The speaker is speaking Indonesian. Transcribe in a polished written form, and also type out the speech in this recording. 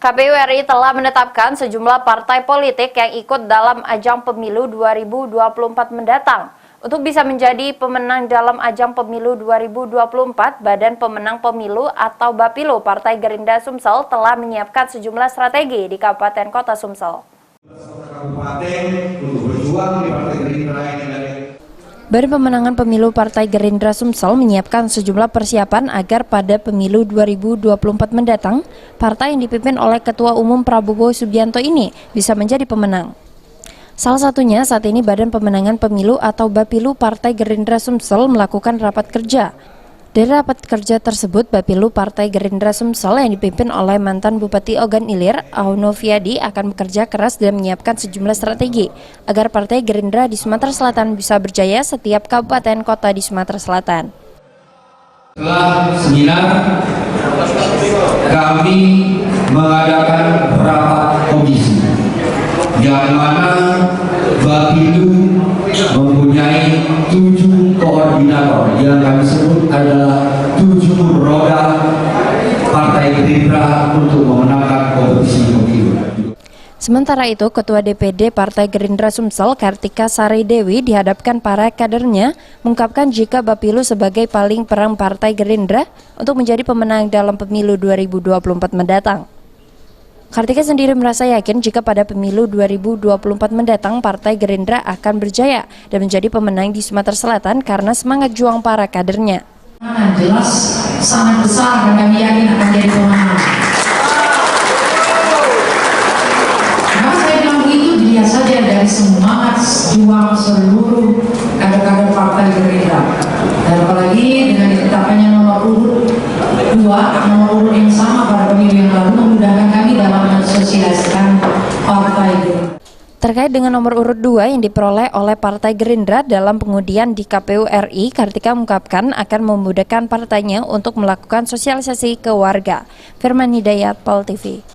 KPU RI telah menetapkan sejumlah partai politik yang ikut dalam ajang pemilu 2024 mendatang. Untuk bisa menjadi pemenang dalam ajang pemilu 2024, Badan Pemenang Pemilu atau Bapilu Partai Gerindra Sumsel telah menyiapkan sejumlah strategi di Kabupaten Kota Sumsel. Badan Pemenangan Pemilu Partai Gerindra Sumsel menyiapkan sejumlah persiapan agar pada pemilu 2024 mendatang, partai yang dipimpin oleh Ketua Umum Prabowo Subianto ini bisa menjadi pemenang. Salah satunya saat ini Badan Pemenangan Pemilu atau Bapilu Partai Gerindra Sumsel melakukan rapat kerja. Dari rapat kerja tersebut, Bapilu Partai Gerindra Sumsel yang dipimpin oleh mantan Bupati Ogan Ilir, Auno Fiadi, akan bekerja keras dan menyiapkan sejumlah strategi agar Partai Gerindra di Sumatera Selatan bisa berjaya setiap kabupaten kota di Sumatera Selatan. Setelah seminar, kami mengadakan rapat komisi, yang mana Bapilu mempunyai 7 koordinator yang kami sebut adalah 7 roda Partai Gerindra untuk memenangkan kompetisi pemilu. Sementara itu, Ketua DPD Partai Gerindra Sumsel, Kartika Sari Dewi, dihadapkan para kadernya, mengungkapkan jika Bapilu sebagai paling perang Partai Gerindra untuk menjadi pemenang dalam pemilu 2024 mendatang. Kartika sendiri merasa yakin jika pada pemilu 2024 mendatang Partai Gerindra akan berjaya dan menjadi pemenang di Sumatera Selatan karena semangat juang para kadernya. Jelas sangat besar dan kami yakin akan jadi pemenang. Kenapa saya bilang begitu? Dilihat saja dari semangat juang seluruh kader-kader Partai Gerindra. Dan apalagi dengan ditetapkannya nomor urut 2, nomor urut yang sama pada pemilu yang lalu, memudahkan kami dalam mensosialisasikan Partai Gerindra. Terkait dengan nomor urut 2 yang diperoleh oleh Partai Gerindra dalam pengundian di KPU RI, Kartika mengungkapkan akan memudahkan partainya untuk melakukan sosialisasi ke warga. Firman Hidayat, Pol TV.